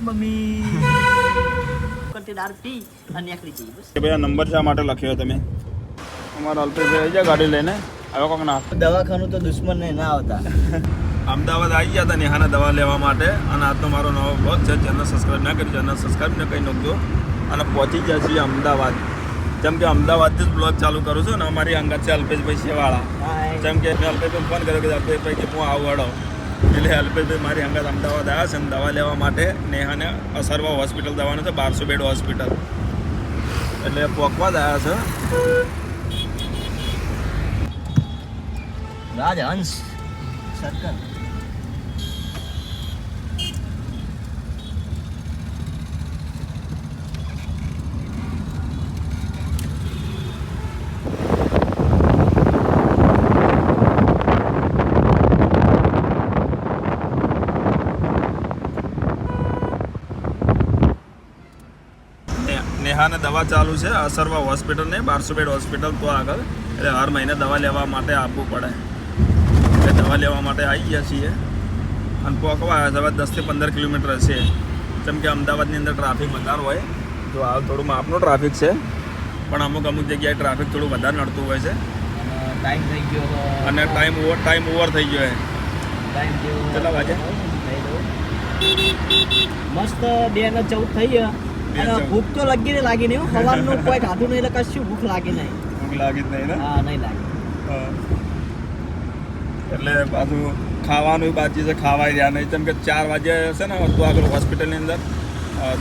Mummy કરતી દારૂ પી અને નીકળી જઈ બસ. ભાઈ આ નંબર શા માટે લખ્યો તમે? અમારા અલ્પેશભાઈ આવી જાય ગાડી લઈને આવ્યો કોક ના દવાખાનું તો દુશ્મન ને ના આવતા. અમદાવાદ આવી ગયા હતા નેહાના દવા લેવા માટે અને આજનો મારો નવો બ્લોગ છે. ચેનલ સબસ્ક્રાઈબ ના કરી ચેનલ સબસ્ક્રાઈબ ને કહી નાખજો અને પહોંચી ગયા છીએ અમદાવાદ. જેમ કે અમદાવાદથી જ બ્લોગ ચાલુ કરું છું ને અમારી અંગત છે અલ્પેશભાઈ શેવાળા. જેમ કે મેં અલ્પેશભાઈ ફોન કર્યો કે અલ્પેશભાઈ કે હું આવું હડો એટલે અલ્પેશભાઈ મારી અંગત અમદાવાદ આવ્યા છે ને દવા લેવા માટે. નેહાને અસરવા હોસ્પિટલ દવાનું છે 1200 બેડ હોસ્પિટલ એટલે પોકવા જ આવ્યા છે. રાજહંસ સર્કલ નેહાને દવા ચાલુ છે અસરવા હોસ્પિટલ ને 1200 બેડ હોસ્પિટલ તો આગળ એટલે હર મહિને દવા લેવા માટે આપવું પડે એટલે દવા લેવા માટે આવી ગયા છીએ અને પહોંચવા આવ્યા છે. 10 થી 15 કિલોમીટર હશે. જેમ કે અમદાવાદની અંદર ટ્રાફિક વધારે હોય તો હાલ થોડું માપનો ટ્રાફિક છે પણ અમુક જગ્યાએ ટ્રાફિક થોડું વધારે નડતું હોય છે ટાઈમ થઈ ગયો અને ટાઈમ ઓવર થઈ ગયો ટાઈમ જેવો કેટલા વાગે? મસ્ત 2:14 થઈ ગયા અને ભૂખ તો લાગી નહીં. સવારનું કોઈ ખાધું નહીં એટલે કશું ભૂખ લાગી નહીં. ભૂખ લાગી જ નહીં ને? હા નહીં લાગી. એટલે પાછું ખાવાનું બાકી છે ખાવાય રહ્યા નહીં. જેમ કે 4 વાગે હશે ને તો આગળ હોસ્પિટલની અંદર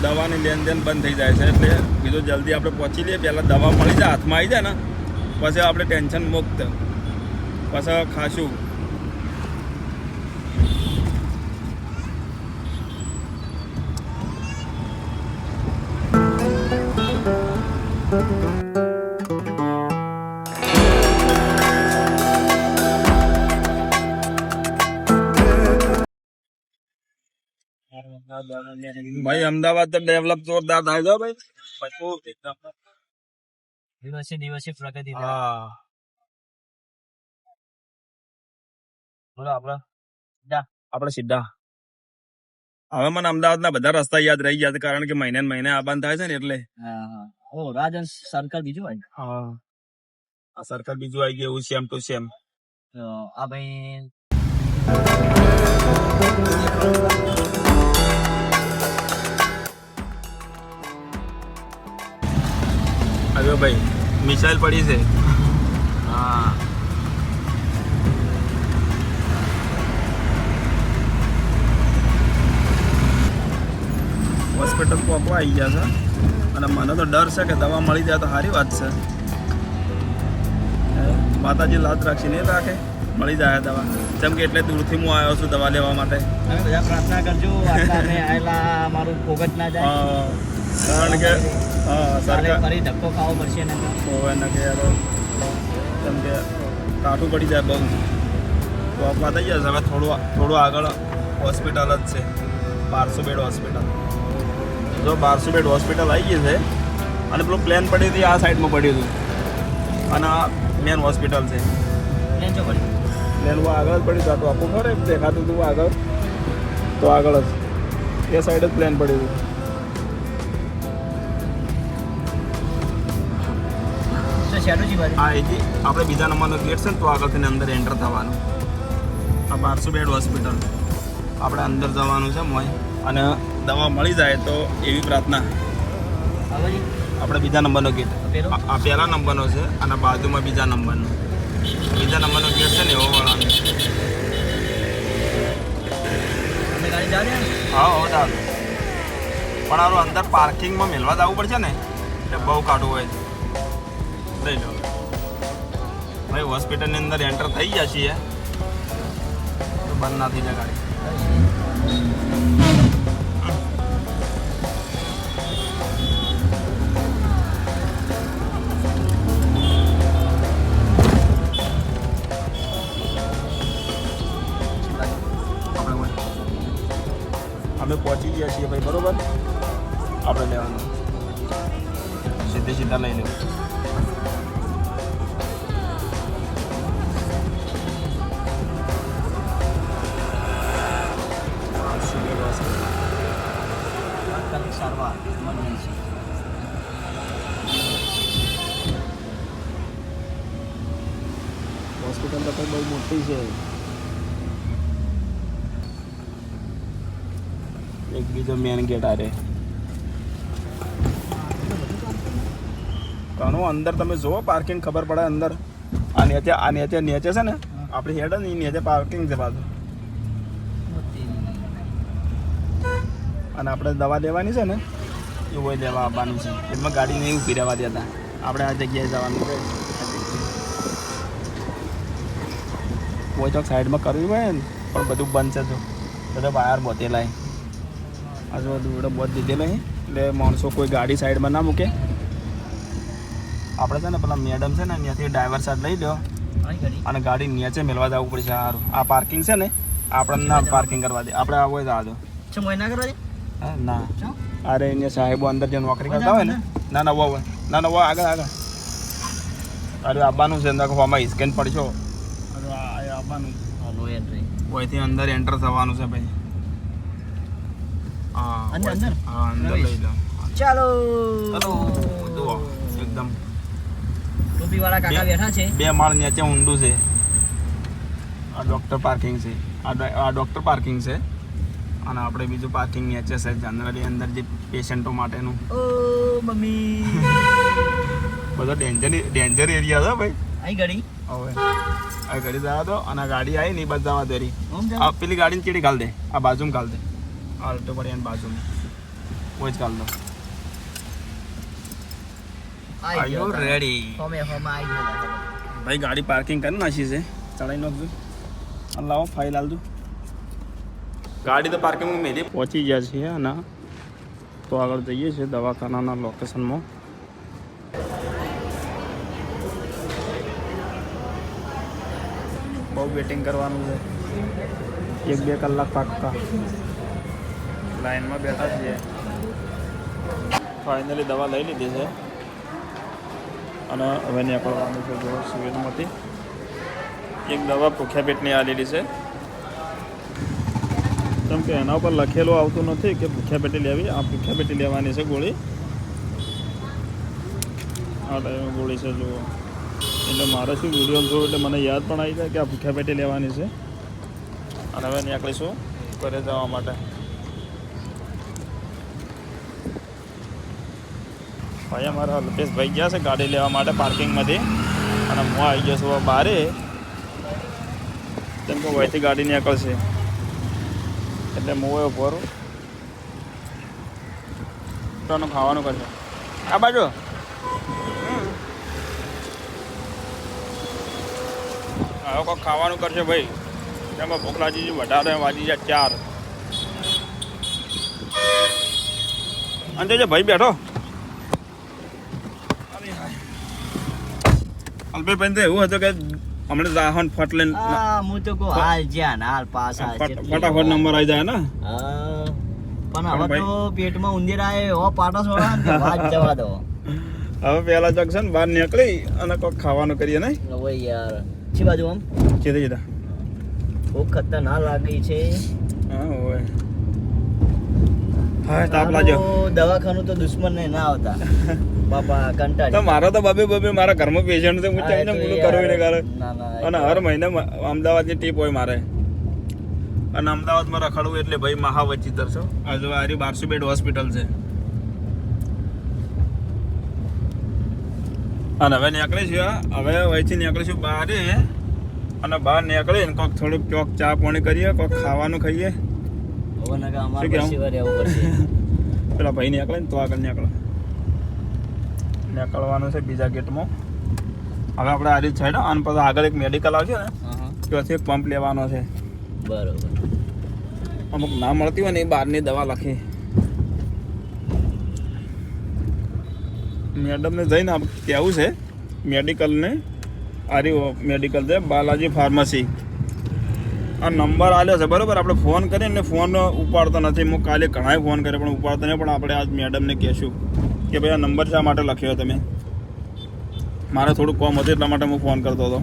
દવાની લેનદેન બંધ થઈ જાય છે એટલે બીજું જલ્દી આપણે પહોંચી લઈએ. પહેલાં દવા મળી જાય હાથમાં આવી જાય ને પછી આપણે ટેન્શન મુક્ત પછી ખાશું. ભાઈ અમદાવાદ તો ડેવલપ જોરદાર થાય છે ભાઈ. દિવસે પ્રગતિ. હા બોલો આપણે સીધા હવે મને અમદાવાદના બધા રસ્તા યાદ રહી ગયા છે કારણ કે મહિને ને મહિને આબાન થાય છે ને એટલે. ઓ રાજહંસ સર્કલ બીજું હોય. હા આ સર્કલ બીજું આવી ગયું સેમ ટુ સેમ. આ ભાઈ આવ્યો ભાઈ મિસાઇલ પડી છે. હા હોસ્પિટલ પહોંચવા આવી ગયા છે અને મને તો ડર છે કે દવા મળી જાય તો સારી વાત છે. માતાજી લાત રાખશે નહીં રાખે મળી જાય દવા. જેમ કે એટલે દૂરથી હું આવ્યો છું દવા લેવા માટે. તમે બધા પ્રાર્થના કરજો આયેલા મારું ફોગટ ના જાય કારણ કે સરકાર ફરી ધક્કો ખાવો પડશે ને જેમ કે કાઠું પડી જાય બહુ તો આપવા થઈ જશે. હવે થોડું આગળ હોસ્પિટલ જ છે 1200 બેડ હોસ્પિટલ. જો 1200 બેડ હોસ્પિટલ આવી ગઈ છે અને પેલું પ્લેન પડી હતી આ સાઈડમાં પડ્યું હતું અને આ મેન હોસ્પિટલ છે. પ્લેન આગળ જ પડ્યું હતું આપણું ખરે દેખાતું હતું આગળ તો આગળ જ એ સાઈડ જ પ્લેન પડ્યું હતું. હા એજી આપણે બીજા નંબરનો ગેટ છે ને તો આગળથી અંદર એન્ટર થવાનું. આ 1200 બેડ હોસ્પિટલ આપણે અંદર જવાનું છે મોય અને દવા મળી જાય તો એવી પ્રાર્થના. આપણે બીજા નંબરનો ગેટ આ પહેલા નંબરનો છે અને બાજુમાં બીજા નંબરનો ગેટ છે ને એવો વાળા. હા હો ચાલો પણ આરું અંદર પાર્કિંગમાં મેળવા જવું પડશે ને એટલે બહુ કાઢવું હોય છે. લઈ લો ભાઈ હોસ્પિટલની અંદર એન્ટર થઈ ગયા છીએ તો બંધ ના થઈ જાય ગાડી. અમે પહોંચી ગયા છીએ ભાઈ બરોબર. આપણે લેવાનું સીધા લઈ લેવું. તાત્કાલિક સારવાર ઇમરજન્સી. હોસ્પિટલ તો બહુ મોટી છે. એક બીજો મેન ગેટ આરે ઘણું અંદર તમે જુઓ પાર્કિંગ ખબર પડે અંદર. આ નીચે છે ને આપણી હેડ ને નીચે પાર્કિંગ છે પાછું. અને આપણે દવા લેવાની છે ને એ હોય લેવા આવવાનું છે. એમાં ગાડી નહીં ઊભી રહેવા દેતા. આપણે આ જગ્યાએ જવાનું છે. કોઈ ચોક સાઈડમાં કરવી હોય ને પણ બધું બંધ છે. જો બધા વાયર બોતેલા આજુબાજુ બોધ દીધેલા એટલે માણસો કોઈ ગાડી સાઈડમાં ના મૂકે. આપણે છે ને પેલા મેડમ છે ને ત્યાંથી ડ્રાઈવર સાઈડ લઈ લો અને ગાડી નીચે મેળવા જવું પડશે. સારું આ પાર્કિંગ છે ને આપણને ના પાર્કિંગ કરવા દે. આપણે આવો જવા દો. ના અરે અહીંયા સાહેબો અંદર જે નોકરી કરતા હોય ને ના ના હોય ના ના આગળ અરે આવવાનું છે અંદર આમાં સ્કેન પડશો. અરે આવવાનું ઓયથી અંદર એન્ટર થવાનું છે ભાઈ. હા અંદર લઈ લો. ચાલો જુઓ એકદમ ટોપી વાળા કાકા બેઠા છે. 2 માળ નીચે ઊંડું છે. આ ડોક્ટર પાર્કિંગ છે. આ ડોક્ટર પાર્કિંગ છે. અને આપણે બીજું પાર્કિંગ નીચે છે જનરલી અંદર જે પેશન્ટો માટેનું. ઓ મમ્મી બધો ડેન્જર એરિયા છે ભાઈ. અહીં ગાડી હવે આ ગાડી જવા દો. અને આ ગાડી આવી નહીં બસ જવા દેરી. આ પેલી ગાડીને ચીડી ઘાલ દે. આ બાજુમાં ઘાલ દે. આલ્ટો પડી અને બાજુમાં કોઈ જ ઘાલ દો. Are you ready? ભાઈ ગાડી પાર્કિંગ કરી નાખી છે. ચડાવી નાખજો અને લાવો ફાઇલ આલજો. ગાડી તો પાર્કિંગમાં મેલી પહોંચી ગયા છીએ અને તો આગળ જઈએ છીએ દવાખાનાના લોકેશનમાં. બહુ વેટિંગ કરવાનું છે. 1-2 કલાક પાક્કા લાઈનમાં બેઠા છીએ. ફાઇનલી દવા લઈ લીધી છે અને હવે નીકળવાનું છે. જો સિવિલમાંથી એક દવા ભૂખ્યા પેટની આલેલી છે. કેમ કે એના ઉપર લખેલું આવતું નથી કે ભૂખ્યા પેટી લેવી. આ ભૂખ્યા પેટી લેવાની છે ગોળી. આ ટાઈમે ગોળી છે જુઓ. એટલે મારે શું વિડીયો જોઉં એટલે મને યાદ પણ આવી જાય કે આ ભૂખ્યા પેટી લેવાની છે. અને હવે નીકળીશું ઘરે જવા માટે. ભાઈ અમારા અલ્પેશભાઈ ગયા છે ગાડી લેવા માટે પાર્કિંગમાંથી. અને હું આવી ગયો છું બહારે. કેમ કે વહીથી ગાડી નીકળશે એટલે હું ભરું તો ખાવાનું કરશે. આ બાજુ હવે કોઈ ખાવાનું કરશે ભાઈ. તેમાં ભૂખ લાગી વધારે વાગી જાય 4. અને જે ભાઈ બેઠો અલ્પેશભાઈ તો એવું હતું કે હમણાં રાહન ફટ લઈને હું તો કહું હાલ જ્યાં હાલ પાસ ફટાફટ નંબર આવી જાય ને. પણ હવે તો પેટમાં ઉંદર આવે હો પાટો છોડા વાત જવા દો. હવે પેલા જંકશન બહાર નીકળી અને કોઈ ખાવાનું કરીએ ને. હવે યાર છી બાજુ આમ સીધા ખૂબ ખતરનાક લાગી છે. હા હોય હા તાપ લાગ્યો. દવાખાનું તો દુશ્મન ને ના આવતા બાપા કંટાળી. તો મારો તો બબે મારા ઘરમાં પેશન્ટ છે. હું ચાઈને પૂરું કરવું ને કરે. અને હર મહિને અમદાવાદની ટીપ હોય મારે. અને અમદાવાદમાં રખડવું એટલે ભાઈ મહાવચિતર છો. હજુ આરી 1200 બેડ હોસ્પિટલ છે. અને હવે નીકળીશું. હવે વહીથી નીકળીશું બહાર. અને બહાર નીકળીને કોઈક થોડુંક ચોક ચા પાણી કરીએ, કોઈક ખાવાનું ખાઈએ. પેલા ભાઈ નીકળે ને તો આગળ નીકળવાનું છે બીજા ગેટમાં. હવે આપણે આ રીત સાઈડ અને પછી આગળ એક મેડિકલ આવશે ને ત્યાંથી એક પંપ લેવાનો છે. બરોબર. અમુક ના મળતી હોય ને એ બહારની દવા લખી. મેડમને જઈને કહેવું છે મેડિકલને. આરી મેડિકલ છે બાલાજી ફાર્મસી. આ નંબર આવ્યો છે બરાબર. આપણે ફોન કરીએ ને ફોન ઉપાડતો નથી. હું કાલે ઘણાય ફોન કર્યો પણ ઉપાડતો નહીં. પણ આપણે આજ મેડમને કહેશું કે ભાઈ આ નંબર શા માટે લખ્યો તમે. મારે થોડું કોમ હતું એટલા માટે હું ફોન કરતો હતો.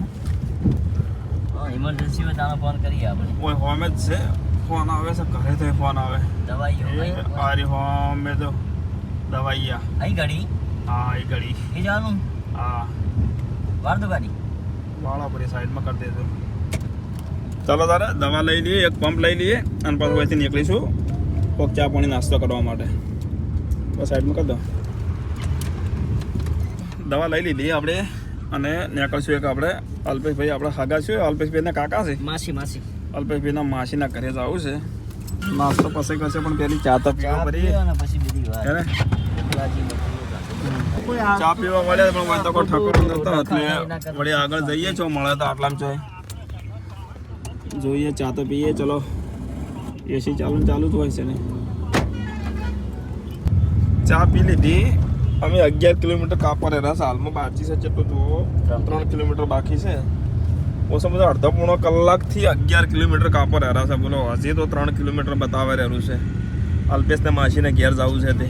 ઇમરજન્સી હોય તાનો ફોન કરીએ આપણે. કોઈ હોમ જ છે ફોન આવે છે ઘરે તો ફોન આવે દવાઈઓ અરે હોમ મેં તો દવાઈયા અહીં ઘડી હા એ ઘડી એ જવાનું હા વાર તો ગાડી વાળા પૂરી સાઈડમાં કરી દેજો ચાલો તારે દવા લઈ લઈએ એક પંપ લઈ લઈએ અને પછી અહીંથી નીકળીશું કોક ચા પાણી નાસ્તો કરવા માટે બસ સાઈડમાં કરી દો દવા લઈ લીધી આપણે અને નીકળશું એક આપણે અલ્પેશભાઈ આપણે હાગા છે અલ્પેશભાઈના કાકા છે માસી અલ્પેશભાઈના માસીના ઘરે જવું છે નાસ્તો પછી કરશે પણ પેલી ચા તો પીવા પડી અને પછી બીજી વાત હે ચા પીવા મળે પણ વાતો કોઈ ઠકોરો નતો એટલે વળી આગળ જઈએ છો મળે તો આટલામાં જોઈએ જોઈએ ચા તો પીએ ચલો એસી ચાલુ જ હોય છે ને ચા પી લીધી અમે 11 કિલોમીટર કાપવા રહ્યા હાલમાં બાકી છે જેટલું જુઓ 3 કિલોમીટર બાકી છે ઓછો બધો અડધો પોણો કલાકથી 11 કિલોમીટર કાપવા રહ્યા છે બોલો હજી તો 3 કિલોમીટર બતાવે રહ્યું છે અલ્પેશને માસીને ઘેર જવું છે તે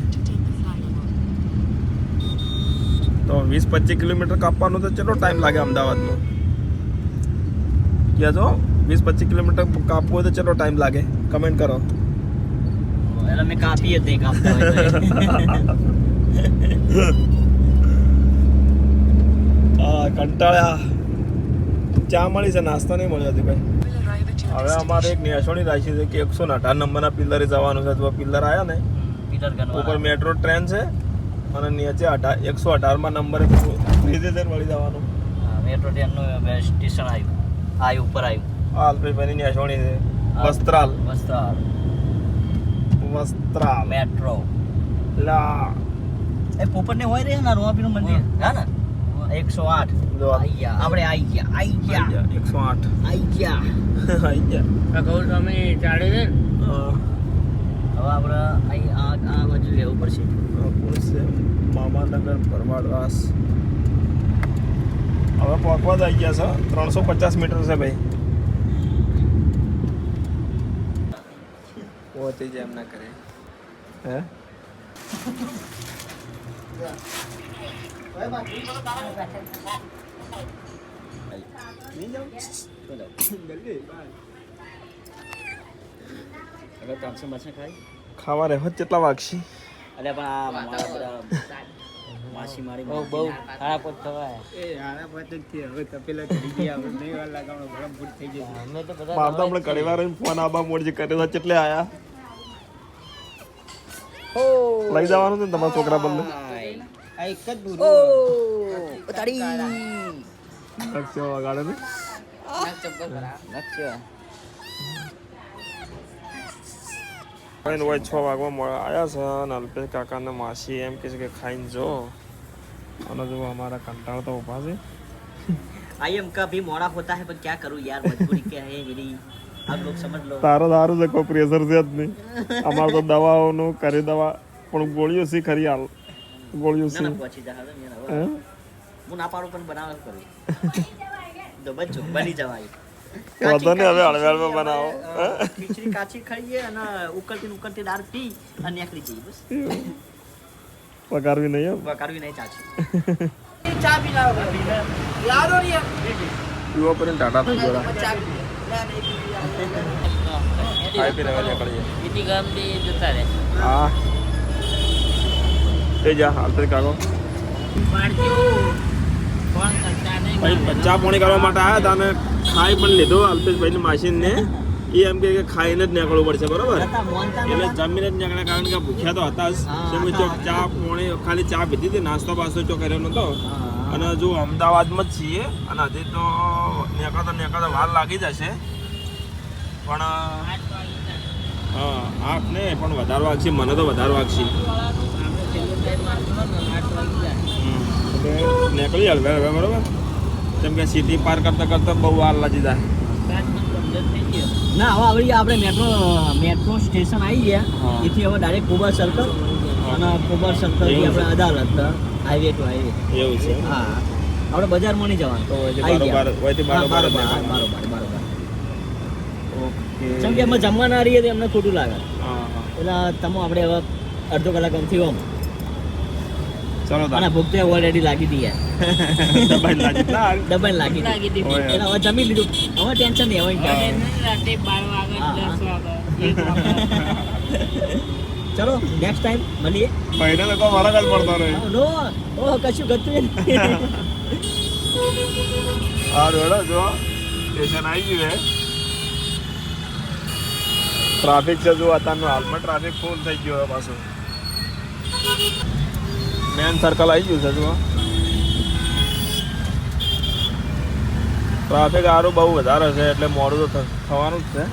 તો 20-25 કિલોમીટર કાપવાનું તો કેટલો ટાઈમ લાગે અમદાવાદમાં કહેજો 20-25 કિલોમીટર કાપવું હોય તો કેટલો ટાઈમ લાગે કમેન્ટ કરો એટલે મેં કાપી હતી કાપતા હોય હા કંટાળ્યા ચા મળી છે નાસ્તો નહીં મળ્યો હતી ભાઈ હવે અમારે એક નેસોની રાખી છે કે 118 નંબરના પિલ્લરે જવાનું છે જો પિલ્લર આવ્યા ને પીટર ઉપર મેટ્રો ટ્રેન છે અને નીચે 118માં નંબરે સીધે મળી જવાનું મેટ્રો ટ્રેનનું સ્ટેશન આવ્યું ઉપર આવ્યું આ અલ્પેશભાઈની નેસોની છે વસ્ત્રાલ મેટ્રો લા એ પોપટ ને હોય રે ના રોમાપીનું મંદિર હા ને 108 જો આપણે આવી ગયા 108 આવી ગયા કહું તમે ચાડે છે હવે આપણે અહીં આ બાજુ લેવું પડશે મામાનગર ભરવાડવાસ હવે પહોંચવા જ આવી ગયા છે 350 મીટર છે ભાઈ પહોંચી જાય એમ ના કરે હે ખાવા રહે કેટલા વાગશી અરે પણ આ મારા બધા માસી મારી બહુ સારા પોત થવાય હવે તપેલા થઈ ગયા હવે નહીં વાર લાગવાનો ગરમ ફૂટ થઈ જશે અમે તો બધા મારતો આપણે ઘણી વાર ફોન આબા મોડ જે કર્યો કેટલે આયા લઈ જવાનું છે ને તમારા છોકરા બદલે આ એક જ દૂર ઓ તારી લક્ષ્ય વગાડે ને લક્ષ્ય હોય 6 વાગવા આવ્યા છે અને અલ્પેશ કાકાને માસી એમ કહે છે કે ખાઈને જો અને જો અમારા કંટાળ તો ઊભા છે आई एम कभी मोड़ा होता है पर क्या करूं यार मजबूरी क्या है मेरी आप लोग समझ लो તારો દારૂ છે કોઈ પ્રેશર છે જ નહીં અમારે તો દવાઓનું કરી દવા પણ ગોળીઓ સી ખરી હાલ ગોળીઓ ના સી ના પહોંચી જા હવે મેં હે? હું ના પાડું પણ બનાવવા કરું તો બચ્ચો બની જવાય વાંધો નહીં હવે હળવે બનાવો ખીચડી કાચી ખાઈએ અને ઉકળતી દાળ પી અને નીકળી જઈએ બસ પગારવી નહીં એમ વકારવી નહીં ચાચી ચા પી લાવો ને પીવો કરીને ટાટા થઈ ગયો ખાઈ પી રહેવા નીકળીએ ઇતી ગામ થી જતા રે હા તે જા હાલતે કાકો ભાઈ બચ્ચા પોણી કરવા માટે આવ્યા હતા અને ખાઈ પણ લીધો અલ્પેશભાઈની માસીને એ એમ કે ખાઈને જ નીકળવું પડશે બરોબર એટલે જમીને જ નીકળ્યા કારણ કે ભૂખ્યા તો હતા જ તેમ ચોક ચા પોણી ખાલી ચા પીધી હતી નાસ્તો બાસ્તો ચો કર્યો નતો અને જો અમદાવાદમાં જ છીએ અને હજી તો નીકળતા વાર લાગી જશે પણ હા 8 ને પણ વધારે વાગશે મને તો વધારે વાગશે નીકળી હવે બરોબર કેમ કે સિટી પાર કરતા બહુ વાર લાગી જાય ના હવે આપણે મેટ્રો સ્ટેશન આવી ગયા એથી હવે ડાયરેક્ટ કોબર સર્કલ અને કોબર સર્કલ થી આપણે અદાલત હાઈવે ટુ હાઈવે એવું છે હા આપણે બજારમાં નહીં જવાનું તો બરોબર ઓકે કેમ કે અમે જમવા ના રહીએ તો એમને ખોટું લાગે હા હા એટલે તમે આપણે હવે અડધો કલાક એમથી હોમ ચલો અને ભૂખ તો ઓલરેડી લાગી હતી યાર દબાઈ લાગી ના ડબલ લાગી હતી એટલે હવે જમી લીધું હવે ટેન્શન નહીં હવે રાતે 12 વાગે 10 વાગે ચલો નેક્સ્ટ ટાઈમ મળીએ. ભાઈને લોકો મારા કાલ પડતો રહે. નો ઓહ કશું ગતું નથી. હા રોડો જો સ્ટેશન આવી ગયું છે. ટ્રાફિક છે જો અત્યારનું હાલમાં ટ્રાફિક ફૂલ થઈ ગયો હવે પાછું. મેન સર્કલ આવી ગયું છે જુઓ. ટ્રાફિક સારું બહુ વધારે છે એટલે મોડું તો થવાનું જ છે.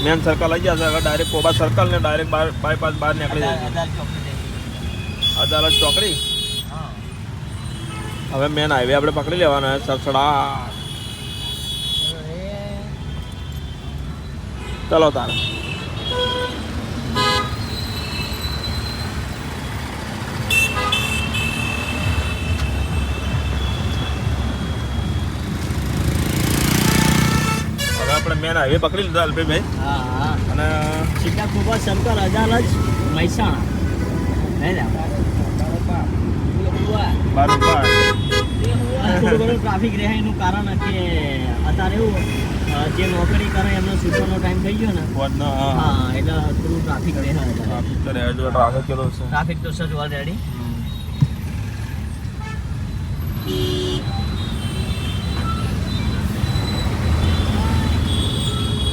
મેન સર્કલ આવી ગયા છે હવે ડાયરેક્ટ કોબા સર્કલ ને ડાયરેક્ટ બાયપાસ બહાર નીકળી જાય અદાલત ચોકડી. હવે મેન હાઈવે આપણે પકડી લેવાનો છે સરસડા. ચલો તારે આપણે મેન હાઈવે પકડી લીધા અલ્પેશભાઈ. હા હા અને સીધા કોબા સર્કલ અદાલત મહેસાણા નહીં ને બરોબર થોડું ઘણું ટ્રાફિક રહે એનું કારણ કે અત્યારે એવું જે નોકરી કરે એમનો છૂટવાનો ટાઈમ થઈ ગયો ને હા એટલે થોડું ટ્રાફિક રહે ટ્રાફિક તો રહે જો ટ્રાફિક કેટલો છે. ટ્રાફિક તો સર ઓલરેડી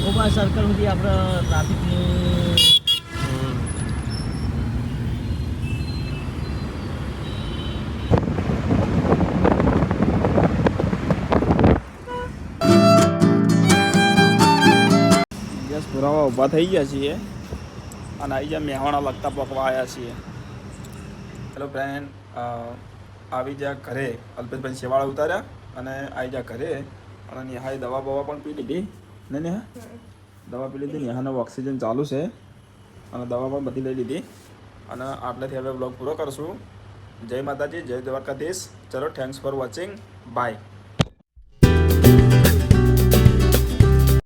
કોબા સર્કલ સુધી આપણે ટ્રાફિકની પુરાવા ઊભા થઈ ગયા છીએ અને આવી જ્યાં મેવાણા લગતા પકવા આવ્યા છીએ. હેલો ફ્રેન્ડ, આવી જ્યાં ઘરે અલ્પેશભાઈ શેવાળા ઉતાર્યા અને આવી જ્યાં ઘરે અને નેહાએ દવા બવા પણ પી લીધી ને નેહા દવા પી લીધી. નેહાનો ઓક્સિજન ચાલુ છે અને દવા પણ બધી લઈ લીધી અને આટલેથી હવે બ્લોગ પૂરો કરશું. જય માતાજી, જય દ્વારકાધીશ. ચલો, થેન્ક્સ ફોર વોચિંગ, બાય.